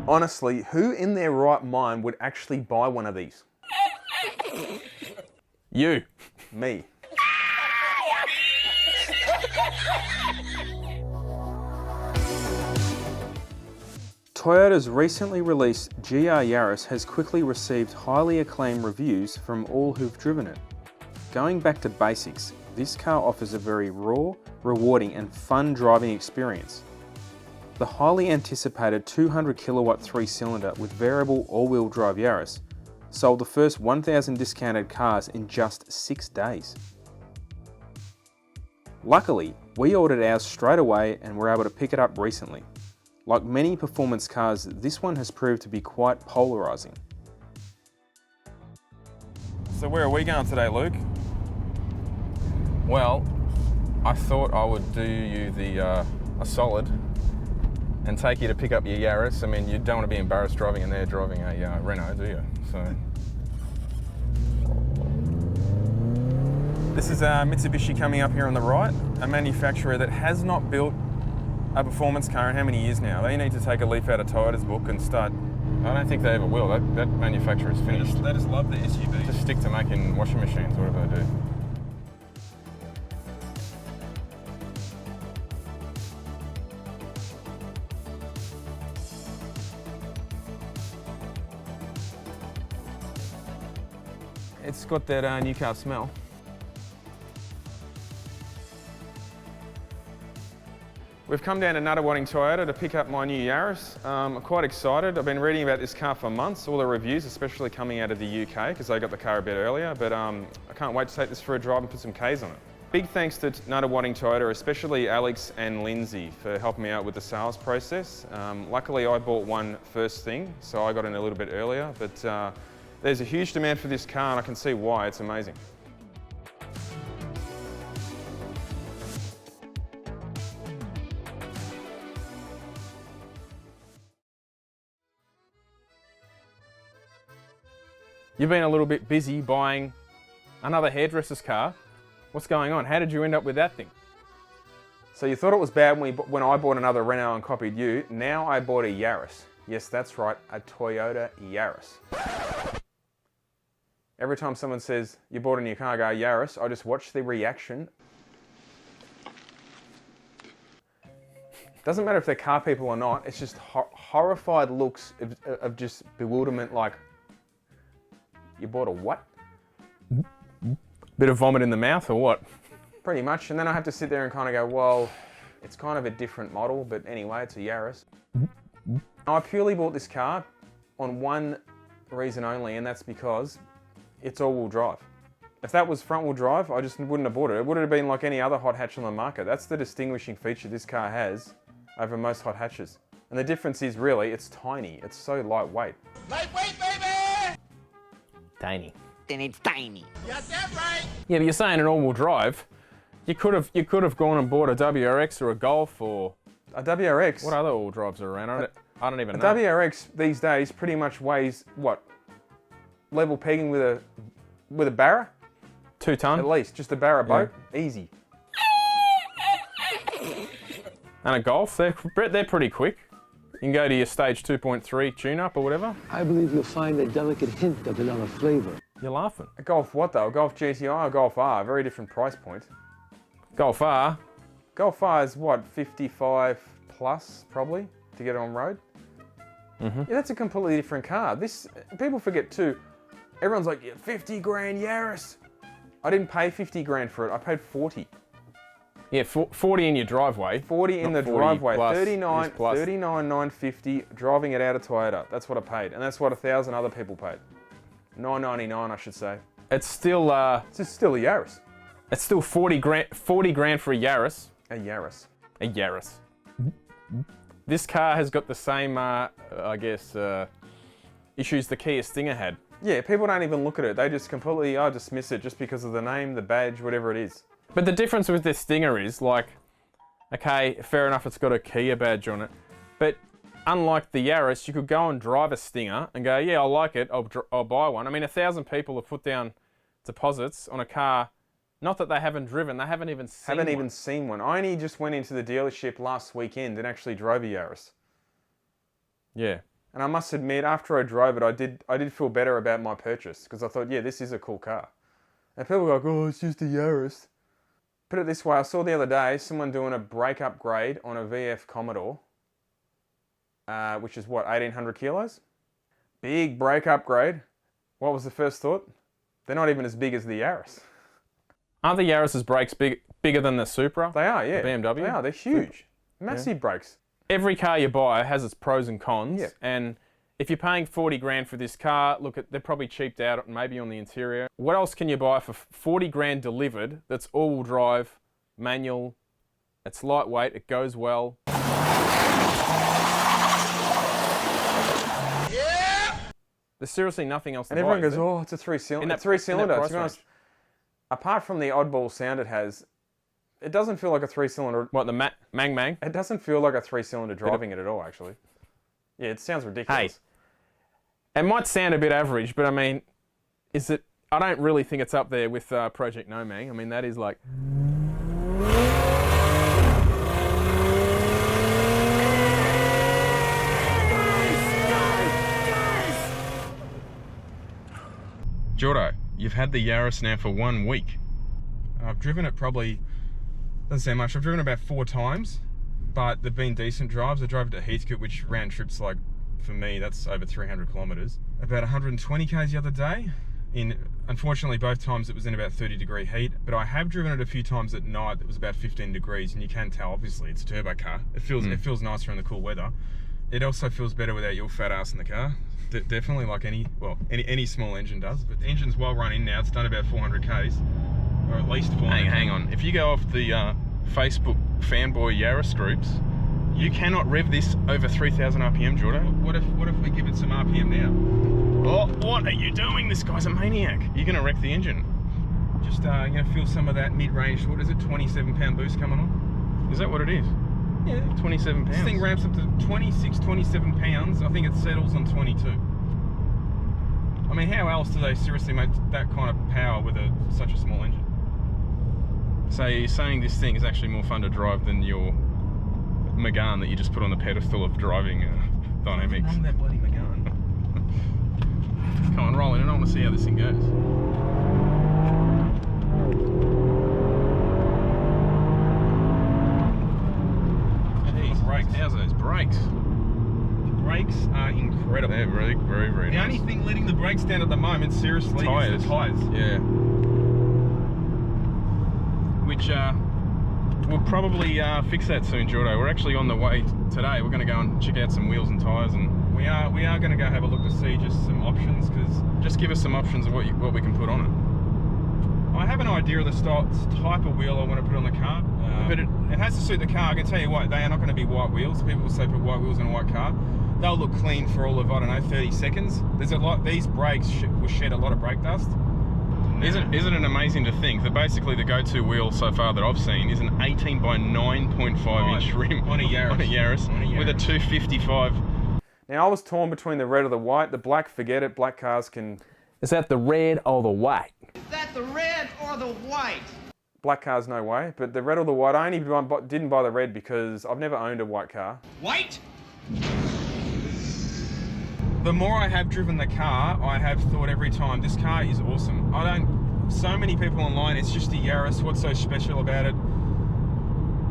Honestly, who in their right mind would actually buy one of these? You. Me. Toyota's recently released GR Yaris has quickly received highly acclaimed reviews from all who've driven it. Going back to basics, this car offers a very raw, rewarding and fun driving experience. The highly anticipated 200 kilowatt 3-cylinder with variable all-wheel drive Yaris sold the first 1,000 discounted cars in just 6 days. Luckily, we ordered ours straight away and were able to pick it up recently. Like many performance cars, this one has proved to be quite polarising. So where are we going today, Luke? Well, I thought I would do you a solid and take you to pick up your Yaris. I mean, you don't want to be embarrassed driving in there driving a Renault, do you? So this is Mitsubishi coming up here on the right, a manufacturer that has not built a performance car in how many years now? They need to take a leaf out of Toyota's book and start. I don't think they ever will. That manufacturer is finished. They just love the SUVs. Just stick to making washing machines, whatever they do. It's got that new car smell. We've come down to Nuttawading Toyota to pick up my new Yaris. I'm quite excited. I've been reading about this car for months, all the reviews, especially coming out of the UK, because they got the car a bit earlier, but I can't wait to take this for a drive and put some Ks on it. Big thanks to Nuttawading Toyota, especially Alex and Lindsay, for helping me out with the sales process. Luckily, I bought one first thing, so I got in a little bit earlier, but there's a huge demand for this car, and I can see why. It's amazing. You've been a little bit busy buying another hairdresser's car. What's going on? How did you end up with that thing? So you thought it was bad when I bought another Renault and copied you. Now I bought a Yaris. Yes, that's right, a Toyota Yaris. Every time someone says, you bought a new car, I go, Yaris, I just watch the reaction. Doesn't matter if they're car people or not, it's just horrified looks of just bewilderment, like, you bought a what? Bit of vomit in the mouth or what? Pretty much, and then I have to sit there and kind of go, well, it's kind of a different model, but anyway, it's a Yaris. I purely bought this car on one reason only, and that's because it's all-wheel drive. If that was front-wheel drive, I just wouldn't have bought it. It would have been like any other hot hatch on the market. That's the distinguishing feature this car has over most hot hatches. And the difference is really, it's tiny. It's so lightweight. Lightweight, baby! Tiny. Then it's tiny. Got that right! Yeah, but you're saying an all-wheel drive. You could have gone and bought a WRX or a Golf or a WRX. What other all-wheel drives are around? I don't even know. A WRX these days pretty much weighs what? Level pegging with a Barra? 2 ton? At least, just a Barra boat. Easy. And a Golf, they're pretty quick. You can go to your stage 2.3 tune-up or whatever. I believe you'll find a delicate hint of another flavor. You're laughing. A Golf what though? A Golf GTI or Golf R? Very different price point. Golf R? Golf R is what, 55 plus probably to get on road? Mm-hmm. Yeah, that's a completely different car. People forget too, everyone's like, yeah, 50 grand Yaris. I didn't pay 50 grand for it, I paid 40. Yeah, 40 in your driveway. 40 in the 40 driveway, plus 39,950 driving it out of Toyota. That's what I paid, and that's what 1,000 other people paid. $999, I should say. It's still it's still a Yaris. It's still 40 grand for a Yaris. A Yaris. A Yaris. This car has got the same, I guess, issues the Kia Stinger had. Yeah, people don't even look at it. They just completely dismiss it just because of the name, the badge, whatever it is. But the difference with this Stinger is, like, okay, fair enough, it's got a Kia badge on it, but unlike the Yaris, you could go and drive a Stinger and go, yeah, I like it, I'll buy one. I mean, 1,000 people have put down deposits on a car, not that they haven't driven, they haven't even seen one. I only just went into the dealership last weekend and actually drove a Yaris. Yeah. And I must admit, after I drove it, I did feel better about my purchase, because I thought, yeah, this is a cool car. And people go, oh, it's just a Yaris. Put it this way, I saw the other day someone doing a brake upgrade on a VF Commodore, which is what, 1,800 kilos? Big brake upgrade. What was the first thought? They're not even as big as the Yaris. Aren't the Yaris's brakes bigger than the Supra? They are, yeah. The BMW? They are, they're huge. Massive brakes. Every car you buy has its pros and cons. Yeah. And if you're paying 40 grand for this car, look, they're probably cheaped out maybe on the interior. What else can you buy for 40 grand delivered that's all-wheel drive, manual, it's lightweight, it goes well? There's seriously nothing else to buy. And everyone goes, oh, it's a three-cylinder. To be honest, apart from the oddball sound it has, it doesn't feel like a three-cylinder. What, the Mang Mang? It doesn't feel like a three-cylinder driving it at all, actually. Yeah, it sounds ridiculous. Hey, it might sound a bit average, but I mean, I don't really think it's up there with Project No Mang. I mean, that is like... Jordo, you've had the Yaris now for 1 week. I've driven it probably, doesn't sound much, I've driven it about 4 times, but they've been decent drives. I drove it to Heathcote, which round trips, like, for me, that's over 300 kilometres. About 120 k's the other day. Unfortunately, both times it was in about 30-degree heat, but I have driven it a few times at night that was about 15 degrees, and you can tell, obviously, it's a turbo car. It feels nicer in the cool weather. It also feels better without your fat ass in the car. Definitely, like any small engine does. But the engine's well run in now. It's done about 400 k's, or at least 400. Hang on. If you go off the Facebook fanboy Yaris groups, you cannot rev this over 3,000 RPM, Jordo. What if we give it some RPM now? Oh, what are you doing? This guy's a maniac. You're gonna wreck the engine. Just feel some of that mid-range. What is it? 27-pound boost coming on. Is that what it is? Yeah, 27 pounds. This thing ramps up to 26, 27 pounds. I think it settles on 22. I mean, how else do they seriously make that kind of power with such a small engine? So you're saying this thing is actually more fun to drive than your Megane that you just put on the pedestal of driving dynamics? What's wrong with that bloody Megane? Come on, roll in. I want to see how this thing goes. How's those brakes? The brakes are incredible. They're very, very, very nice. The only thing letting the brakes down at the moment, seriously, is the tyres. Yeah. Which we'll probably fix that soon, Jordo. We're actually on the way today. We're going to go and check out some wheels and tyres, and we are going to go have a look to see just some options, because just give us some options of what we can put on it. I have an idea of the type of wheel I want to put on the car, but it has to suit the car. I can tell you what, they are not going to be white wheels. People will say put white wheels on a white car. They'll look clean for all of, I don't know, 30 seconds. These brakes will shed a lot of brake dust. Isn't it amazing to think that basically the go-to wheel so far that I've seen is an 18 by 9.5 inch rim on a Yaris, with a 255. Now I was torn between the red or the white. The black, forget it. Black cars can... Is that the red or the white? Is that the red or the white? Black cars, no way. But the red or the white, I only didn't buy the red because I've never owned a white car. White? The more I have driven the car, I have thought every time, this car is awesome. So many people online, it's just a Yaris, what's so special about it?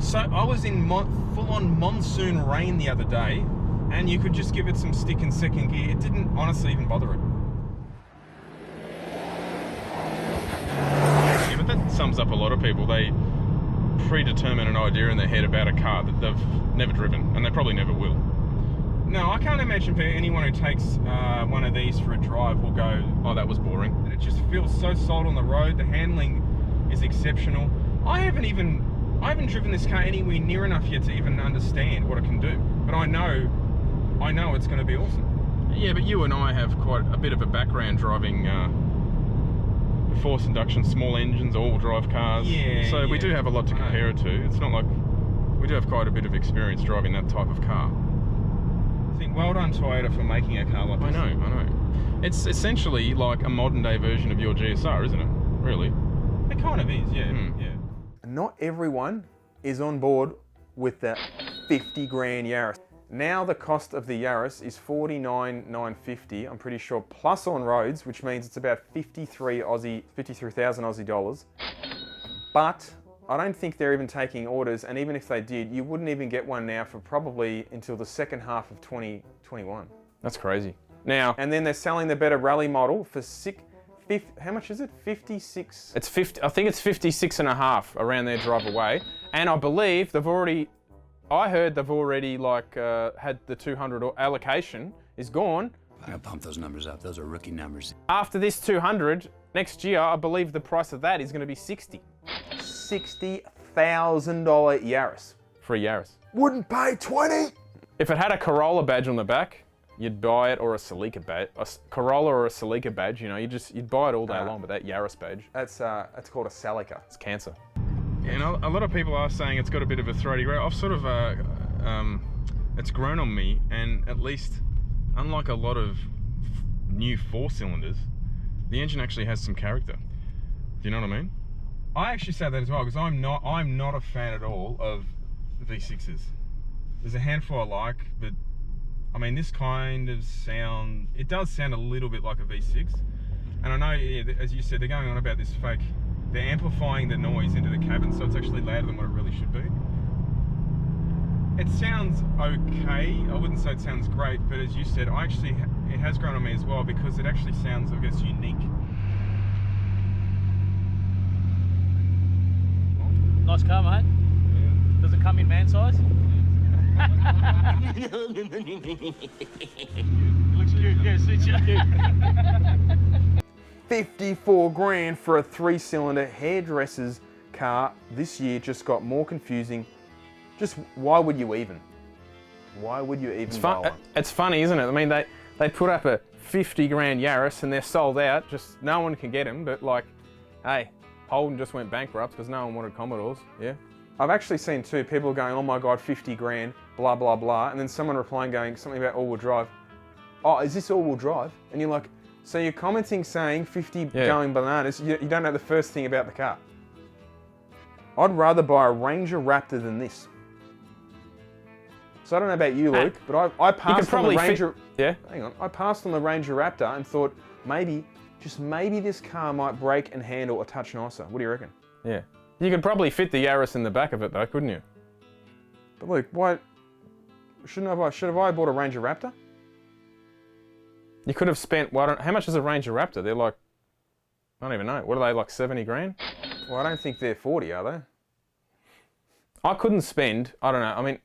So I was in full-on monsoon rain the other day, and you could just give it some stick in second gear. It didn't honestly even bother it. Yeah, but that sums up a lot of people. They predetermine an idea in their head about a car that they've never driven, and they probably never will. No, I can't imagine anyone who takes one of these for a drive will go, oh, that was boring. It just feels so solid on the road. The handling is exceptional. I haven't driven this car anywhere near enough yet to even understand what it can do. But I know it's going to be awesome. Yeah, but you and I have quite a bit of a background driving forced induction, small engines, all-wheel drive cars. Yeah. So we do have a lot to compare it to. It's not like we do have quite a bit of experience driving that type of car. I think well done Toyota for making a car like this. I know. It's essentially like a modern day version of your GSR, isn't it? Really? It kind of is, yeah. Yeah. Not everyone is on board with that 50 grand Yaris. Now the cost of the Yaris is $49,950, I'm pretty sure, plus on roads, which means it's about 53,000 Aussie dollars. But I don't think they're even taking orders, and even if they did, you wouldn't even get one now for probably until the second half of 2021. That's crazy. Now, And then they're selling the better rally model for how much is it? 56? it's 50. I think it's 56 and a half around their drive away, and I believe they've already. I heard they've already had the 200 allocation is gone. I gotta pump those numbers up. Those are rookie numbers. After this 200 next year, I believe the price of that is going to be 60 $60,000 Yaris. for a Yaris. Wouldn't pay 20. If it had a Corolla badge on the back, you'd buy it, or a Celica badge, Corolla or a Celica badge. You know, you'd buy it all day long. But that Yaris badge, That's called a Celica. it's cancer. And a lot of people are saying it's got a bit of a throaty grow. I've sort of, it's grown on me, and at least, unlike a lot of new 4-cylinders, the engine actually has some character. Do you know what I mean? I actually say that as well, because I'm not a fan at all of V6s. There's a handful I like, but I mean, this kind of sound, it does sound a little bit like a V6. And I know, yeah, as you said, they're going on about this fake, they're amplifying the noise into the cabin, so it's actually louder than what it really should be. It sounds okay. I wouldn't say it sounds great, but as you said, it has grown on me as well, because it actually sounds, I guess, unique. Nice car, mate. Yeah. Does it come in man size? Looks cute. Yeah, suits you. 54 grand for a 3-cylinder hairdresser's car this year just got more confusing. Just why would you even? Why would you even buy one? It's funny, isn't it? I mean, they put up a 50 grand Yaris and they're sold out. Just no one can get them. But like, hey, Holden just went bankrupt because no one wanted Commodores. Yeah. I've actually seen too, people going, oh my God, 50 grand, blah, blah, blah. And then someone replying going something about all-wheel drive. Oh, is this all-wheel drive? And you're like, so you're commenting saying 50 going bananas, you don't know the first thing about the car. I'd rather buy a Ranger Raptor than this. So I don't know about you, Luke, but I passed on the Ranger... Hang on. I passed on the Ranger Raptor and thought maybe, just maybe this car might brake and handle a touch nicer. What do you reckon? Yeah. You could probably fit the Yaris in the back of it though, couldn't you? But Luke, why... should have I bought a Ranger Raptor? You could have spent, how much is a Ranger Raptor? They're like, I don't even know. What are they, like 70 grand? Well, I don't think they're 40, are they? I couldn't spend, I don't know, I mean,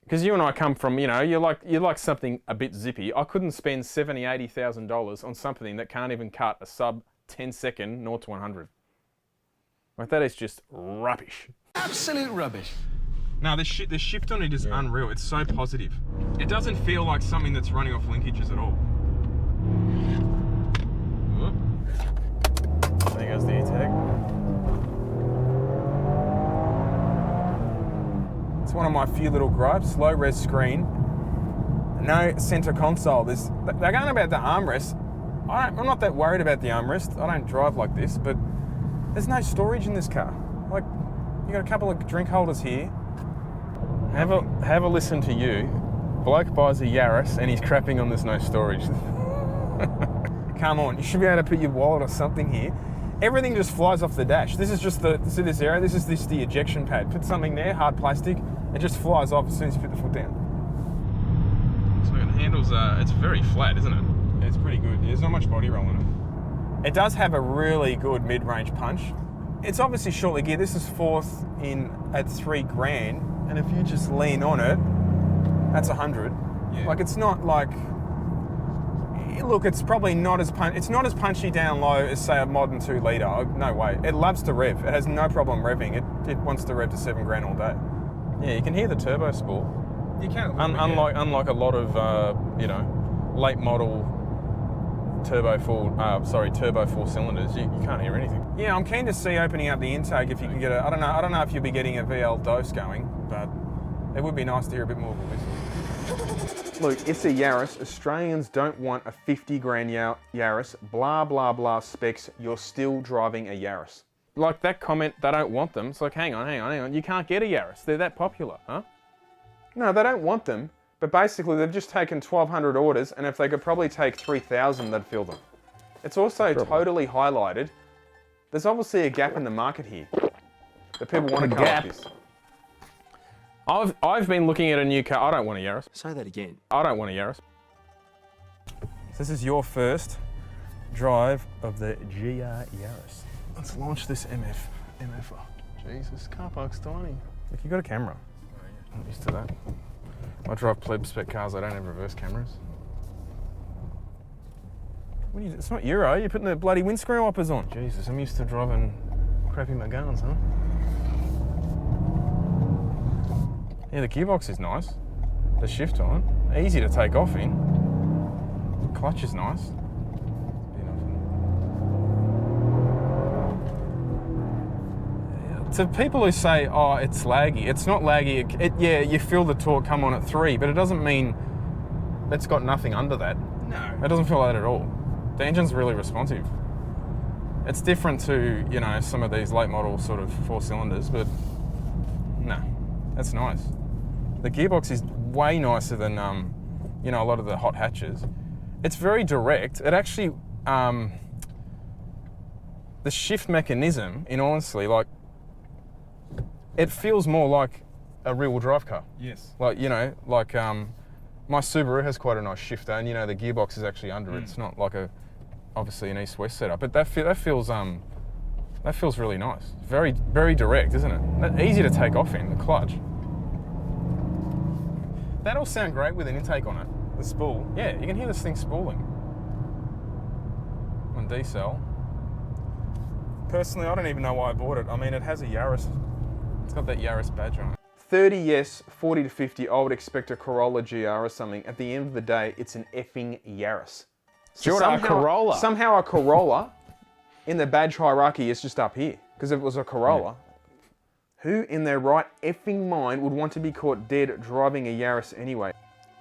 because you and I come from, you know, you like something a bit zippy. I couldn't spend $70,000, $80,000 on something that can't even cut a sub 10-second 0 to 100. Like, that is just rubbish. Absolute rubbish. No, the shift on it is unreal. It's so positive. It doesn't feel like something that's running off linkages at all. There goes the E-tag. It's one of my few little gripes. Low res screen, no center console. They're going about the armrest. I'm not that worried about the armrest. I don't drive like this, but there's no storage in this car. Like, you got a couple of drink holders here. Have a listen to you. Bloke buys a Yaris and he's crapping on there's no storage. Come on, you should be able to put your wallet or something here. Everything just flies off the dash. This is just see this area? This is the ejection pad. Put something there, hard plastic, it just flies off as soon as you put the foot down. So it handles, it's very flat, isn't it? Yeah, it's pretty good. There's not much body roll in it. It does have a really good mid-range punch. It's obviously shortly geared. This is fourth in at 3 grand. And if you just lean on it, that's 100. Yeah. Like, it's not like... Look, it's probably not as it's not as punchy down low as, say, a modern 2 litre. No way. It loves to rev. It has no problem revving. It wants to rev to 7 grand all day. Yeah, you can hear the turbo spool. You can. Unlike a lot of you know, late model turbo 4 cylinders, you can't hear anything. Yeah, I'm keen to see opening up the intake if you can get I don't know if you'll be getting a VL dose going, but it would be nice to hear a bit more of a whistle. Look, it's a Yaris. Australians don't want a 50 grand Yaris. Blah, blah, blah specs. You're still driving a Yaris. Like that comment, they don't want them. It's like, hang on. You can't get a Yaris. They're that popular, huh? No, they don't want them, but basically they've just taken 1,200 orders, and if they could probably take 3,000, they'd fill them. It's also totally highlighted. There's obviously a gap in the market here. That people want to come up this. I've been looking at a new car. I don't want a Yaris. Say that again. I don't want a Yaris. This is your first drive of the GR Yaris. Let's launch this MFR. Jesus, car park's tiny. Look, you got a camera. I'm not used to that. I drive pleb spec cars, I don't have reverse cameras. What are you, it's not Euro, you're putting the bloody windscreen wipers on. Jesus, I'm used to driving crappy Megans, huh? Yeah, the gearbox is nice. The shift on, easy to take off in. Clutch is nice. To people who say, oh, it's laggy, it's not laggy. Yeah, you feel the torque come on at 3, but it doesn't mean it's got nothing under that. No. It doesn't feel like that at all. The engine's really responsive. It's different to, you know, some of these late model sort of 4 cylinders, but no, that's nice. The gearbox is way nicer than, you know, a lot of the hot hatches. It's very direct. It actually, the shift mechanism, in honestly, like, it feels more like a rear-wheel drive car. Yes. Like, you know, like my Subaru has quite a nice shifter, and you know the gearbox is actually under it. It's not like obviously an east-west setup, but that feels really nice. Very, very direct, isn't it? Easy to take off in, the clutch. That'll sound great with an intake on it. The spool. Yeah, you can hear this thing spooling. On decel. Personally, I don't even know why I bought it. I mean, it has a Yaris. It's got that Yaris badge on it. 30 yes, 40 to 50, I would expect a Corolla GR or something. At the end of the day, it's an effing Yaris. So a Corolla. Somehow a Corolla in the badge hierarchy is just up here. Because if it was a Corolla, who in their right effing mind would want to be caught dead driving a Yaris anyway?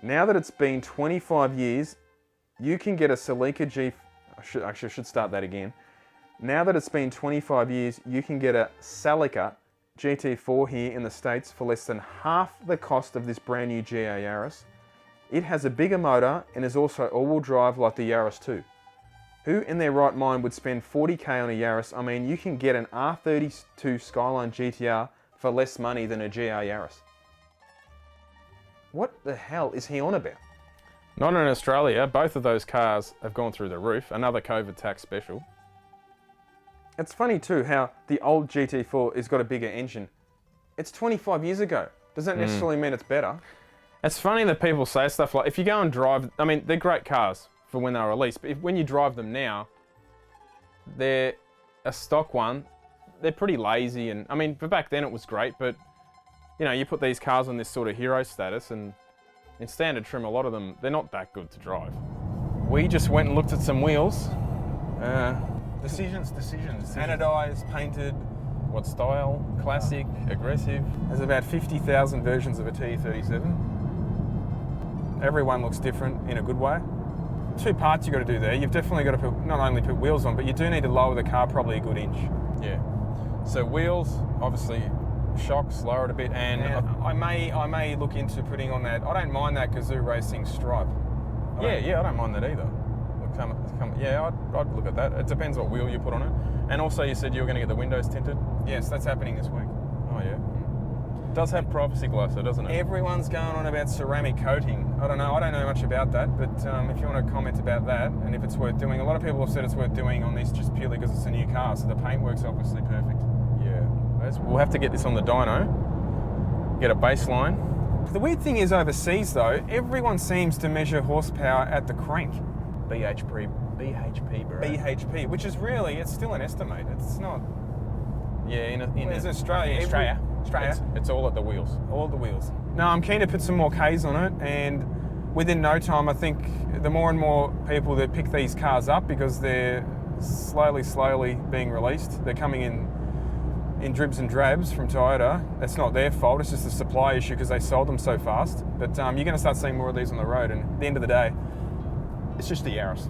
Now that it's been 25 years, you can get a Celica G... I should start that again. Now that it's been 25 years, you can get a Celica GT4 here in the States for less than half the cost of this brand new GR Yaris. It has a bigger motor and is also all-wheel drive like the Yaris 2. Who in their right mind would spend 40k on a Yaris? I mean, you can get an R32 Skyline GTR for less money than a GR Yaris. What the hell is he on about? Not in Australia. Both of those cars have gone through the roof. Another COVID tax special. It's funny too how the old GT4 has got a bigger engine. It's 25 years ago. Does that necessarily mean it's better? It's funny that people say stuff like, if you go and drive, I mean, they're great cars for when they were released, but when you drive them now, they're a stock one. They're pretty lazy, and I mean, for back then it was great, but you know, you put these cars on this sort of hero status, and in standard trim, a lot of them, they're not that good to drive. We just went and looked at some wheels. Decisions. Anodized, painted, what style, classic, aggressive. There's about 50,000 versions of a TE37. Everyone looks different in a good way. 2 parts you've got to do there. You've definitely got to not only put wheels on, but you do need to lower the car probably a good inch. Yeah. So wheels, obviously, shocks, lower it a bit, and I may look into putting on that. I don't mind that Gazoo Racing stripe. I don't mind that either. Yeah, I'd look at that. It depends what wheel you put on it. And also, you said you were going to get the windows tinted. Yes, that's happening this week. Oh yeah. It does have privacy glass, though, doesn't it? Everyone's going on about ceramic coating. I don't know much about that, but if you want to comment about that and if it's worth doing, a lot of people have said it's worth doing on this just purely because it's a new car, so the paintwork's obviously perfect. Yeah. We'll have to get this on the dyno, get a baseline. The weird thing is overseas though, everyone seems to measure horsepower at the crank. BHP, bro. BHP, which is really, it's still an estimate. It's not. Yeah, in Australia. Australia. It's all at the wheels. All the wheels. No, I'm keen to put some more Ks on it, and within no time, I think the more and more people that pick these cars up, because they're slowly being released, they're coming in dribs and drabs from Toyota. That's not their fault, it's just a supply issue because they sold them so fast. But you're going to start seeing more of these on the road, and at the end of the day, it's just the Yaris.